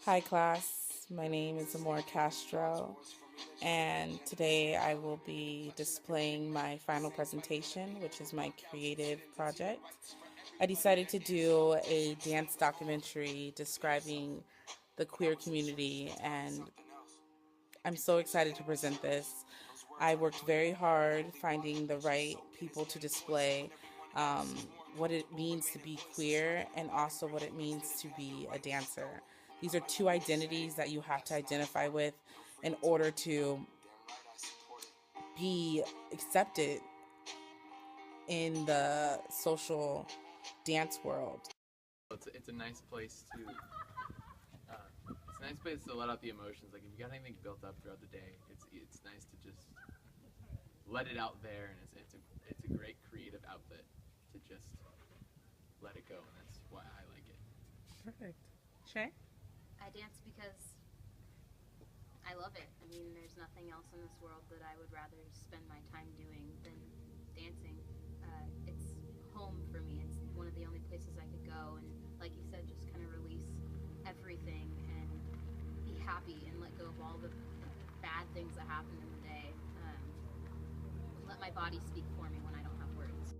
Hi, class. My name is Amor Castro, and today I will be displaying my final presentation, which is my creative project. I decided to do a dance documentary describing the queer community, and I'm so excited to present this. I worked very hard finding the right people to display um, what it means to be queer and also what it means to be a dancer. These are two identities that you have to identify with in order to be accepted in the social dance world. It's a nice place to let out the emotions. Like if you got anything built up throughout the day, it's nice to just let it out there, and it's a great creative outlet to just let it go, and that's why I like it. Perfect. Shay? I dance because I love it. I mean, there's nothing else in this world that I would rather spend my time doing than dancing. It's home for me. It's one of the only places I could go and, like you said, just kind of release everything and be happy and let go of all the bad things that happen in the day. Let my body speak for me when I don't have words.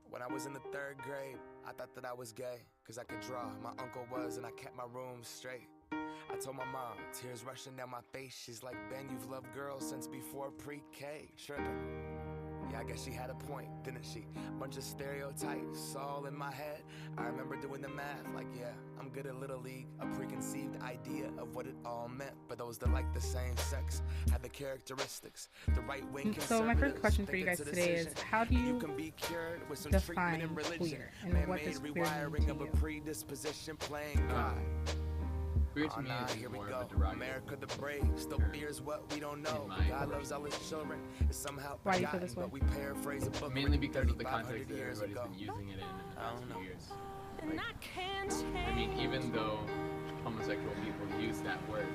When I was in the 3rd grade, I thought that I was gay, cause I could draw. My uncle was, and I kept my room straight. I told my mom, tears rushing down my face. She's like, Ben, you've loved girls since before pre-K. Tripping. Yeah, I guess she had a point, didn't she? Bunch of stereotypes all in my head. I remember doing the math, like, yeah, I'm good at Little League. A preconceived idea of what it all meant. But those that like the same sex had the characteristics. The right wing. So my first question for you guys today is, how do you can be cured with some define treatment and religion. queer, and what does queer mean to of a you? predisposition playing God. Queer to me is Here we more go. of a derogatory. America the brave still fears what we don't know. God loves all his children. It's somehow Why do you feel forgotten, this way? but we paraphrase a book Mainly because of the 3,500 context that years everybody's ago. been using it in the past don't know. few years. Like, I mean, even though homosexual people use that word,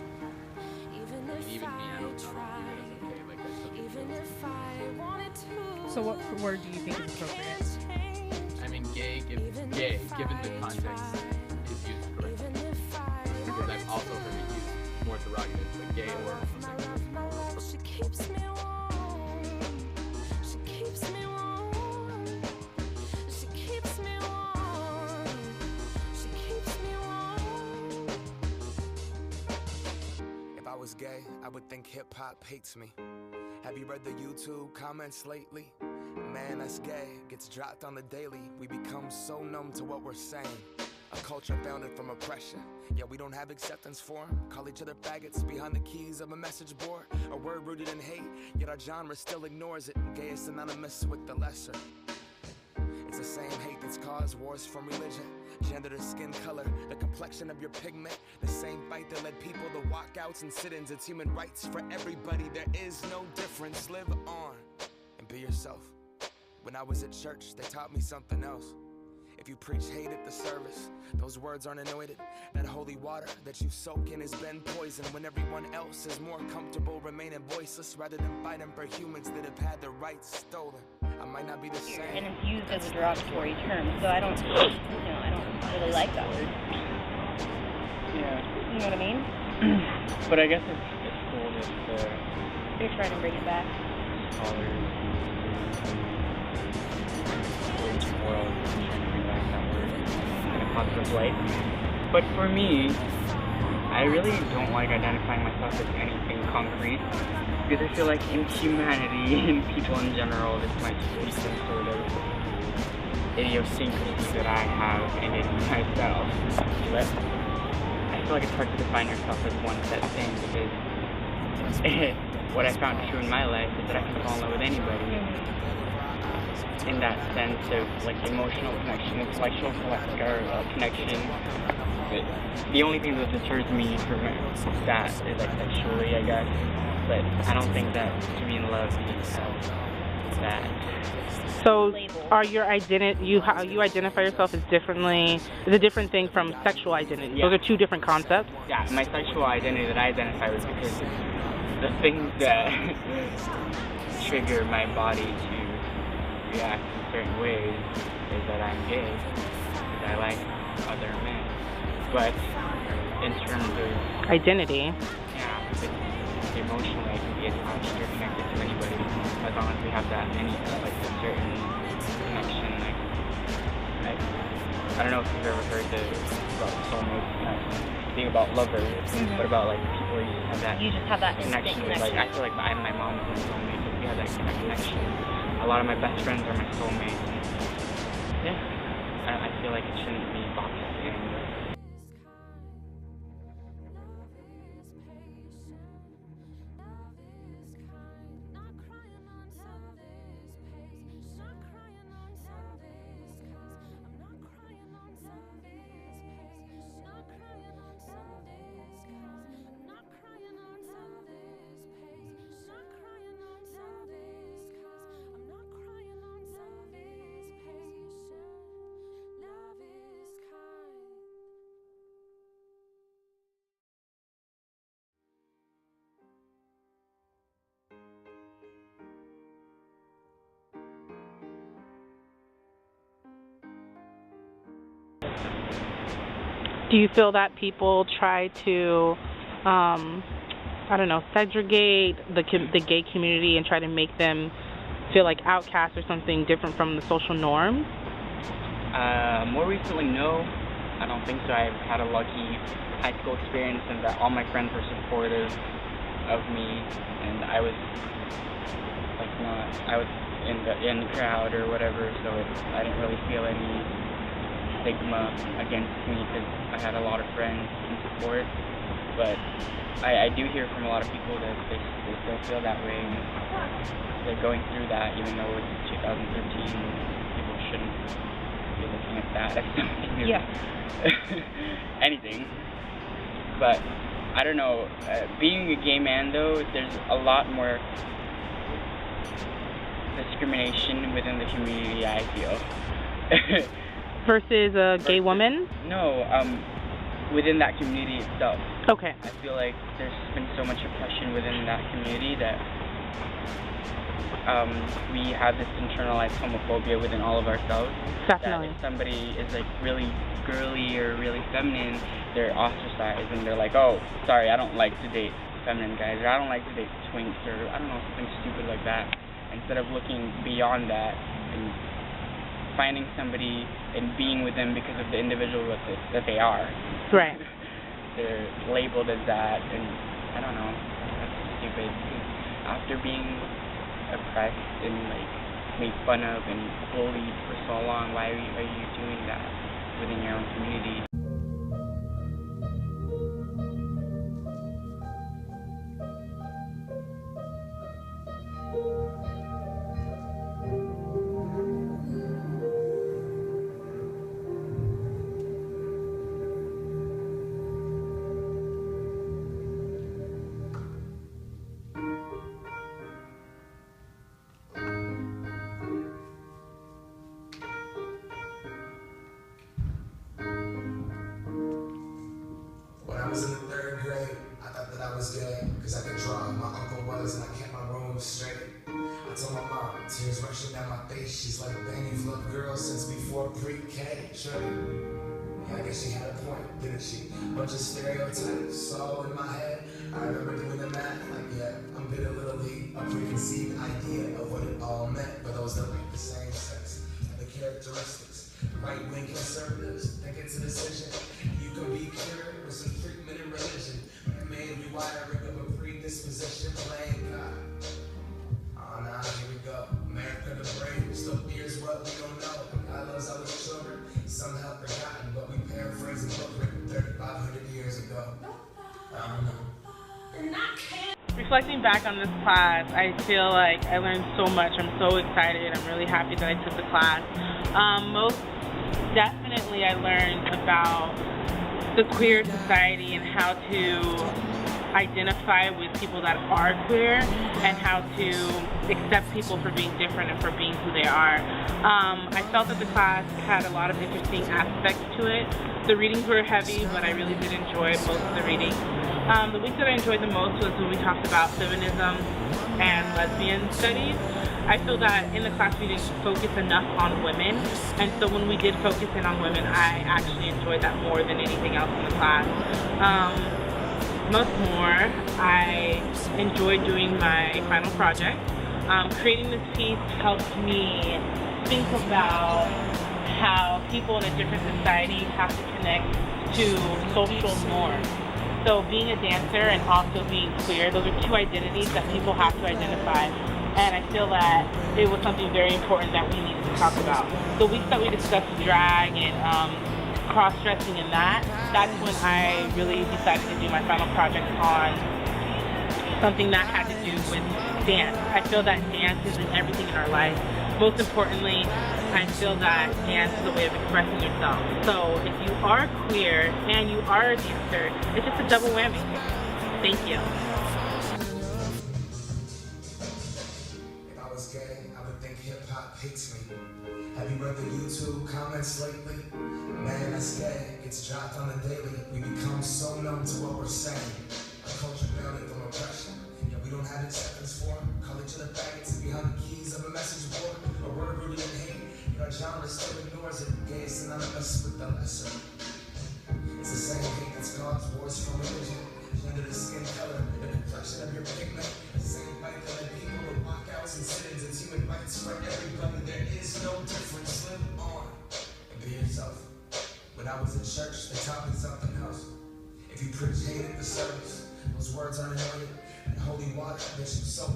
even me, I don't view it as okay. Like that's something. So what word do you think is appropriate? I mean, given the context, is used correctly. Because I've also heard it used more derogative, like gay or homosexual. She keeps me warm. She keeps me warm. She keeps me warm. She keeps me warm. If I was gay, I would think hip-hop hates me. Have you read the YouTube comments lately? Man, that's gay. Gets dropped on the daily. We become so numb to what we're saying. A culture founded from oppression, yet we don't have acceptance for 'em. Call each other faggots behind the keys of a message board. A word rooted in hate, yet our genre still ignores it. Gay is synonymous with the lesser. It's the same hate that's caused wars from religion, gender to skin color, the complexion of your pigment. The same fight that led people to walkouts and sit-ins. It's human rights for everybody. There is no difference. Live on and be yourself. When I was at church, they taught me something else. If you preach hate at the service, those words aren't anointed. That holy water that you soak in has been poisoned when everyone else is more comfortable remaining voiceless rather than fighting for humans that have had their rights stolen. I might not be the same. And it's used as a derogatory term, so I don't really like that word. Yeah. You know what I mean? But I guess it's cool that They're trying to bring it back. scholars in the world are trying to bring back that word in a positive light. But for me, I really don't like identifying myself as anything concrete, because I feel like in humanity and people in general, this might just be some sort of idiosyncrasy that I have in it myself. But I feel like it's hard to define yourself as one set thing, because what I found true in my life is that I can fall in love with anybody. in that sense of like emotional connection, intellectual connection. The only thing that deters me from that is like sexually, I guess. But I don't think that to be in love means that. So, are your how you identify yourself is a different thing from sexual identity. Yeah. Those are two different concepts. Yeah, my sexual identity that I identify with because the things that trigger my body to react in certain ways is that I'm gay, because I like other men. But in terms of Identity. yeah, emotionally I can be attached or connected to anybody as long as we have that like a certain connection. Like I don't know if you've ever heard about soulmates, thing about lovers, but about like people you just have that connection with. Like I feel like my mom is my soulmate, so we have that connection. A lot of my best friends are my soulmates. And, yeah, I feel like it shouldn't be boxed in. Do you feel that people try to, I don't know, segregate the gay community and try to make them feel like outcasts or something different from the social norms? More recently, no. I don't think so. I've had a lucky high school experience and that all my friends were supportive of me, and I was like I was in the crowd or whatever, so I didn't really feel any stigma against me because I had a lot of friends and support. But I do hear from a lot of people that they still feel that way, and they're going through that, even though it's 2013. People shouldn't be looking at that as something anything. But I don't know, being a gay man though, there's a lot more discrimination within the community, I feel. Versus a gay woman? No, within that community itself. Okay. I feel like there's been so much oppression within that community that we have this internalized homophobia within all of ourselves. Definitely. That if somebody is like really girly or really feminine, they're ostracized and they're like, oh, sorry, I don't like to date feminine guys, or I don't like to date twinks, or I don't know, something stupid like that. Instead of looking beyond that and finding somebody and being with them because of the individual that they are. Right. They're labeled as that, and I don't know, that's stupid. After being oppressed and like made fun of and bullied for so long, why are you doing that within your own community? When I was in the 3rd grade, I thought that I was gay, cause I could draw. My uncle was, and I kept my room straight. I told my mom, tears rushing down my face. She's like, Ben, you've loved girls since before pre-K. Sure. Yeah, I guess she had a point, didn't she? Bunch of stereotypes all in my head. I remember doing the math, like, yeah, I'm good at Little League. A preconceived idea of what it all meant for those that like the same sex. And the characteristics. Right-wing conservatives think it's a decision. You can be cured with some treatment and religion. Man, rewiring of a predisposition, playing God. Oh, now here we go. America the brave, still fears what we don't know. God loves all his children, somehow forgotten, but we paraphrase a book written 3,500 years ago. I don't know. reflecting back on this class, I feel like I learned so much. I'm so excited. I'm really happy that I took the class. Most definitely I learned about the queer society and how to identify with people that are queer and how to accept people for being different and for being who they are. I felt that the class had a lot of interesting aspects to it. The readings were heavy, but I really did enjoy most of the readings. The week that I enjoyed the most was when we talked about feminism and lesbian studies. I feel that in the class we didn't focus enough on women, and so when we did focus in on women, I actually enjoyed that more than anything else in the class. Most more, I enjoyed doing my final project. Creating this piece helped me think about how people in a different society have to connect to social norms. So being a dancer and also being queer, those are two identities that people have to identify. And I feel that it was something very important that we needed to talk about. The weeks that we discussed drag and cross-dressing and that's when I really decided to do my final project on something that had to do with dance. I feel that dance is in everything in our life. Most importantly, I feel that dance is a way of expressing yourself. So if you are queer and you are a dancer, it's just a double whammy. Thank you. If I was gay, I would think hip-hop hates me. Have you read the YouTube comments lately? Man, that's gay. Gets dropped on the daily. We become so numb to what we're saying. A culture bounded from oppression. Yeah, we don't have acceptance for it. Call each other faggots behind the keys of a message board. A word rooted in hate. Our genre still ignores it. Gay is synonymous with the lesser. It's the same hate that's caused wars from religion. Gender, the skin color, the complexion of your pigment. The same fight that led people with walkouts and sit-ins. It's human rights for everybody. There is no difference. Live on and be yourself. When I was in church, they taught me something else. If you preach hate at the service, those words aren't anointed. And holy water makes you so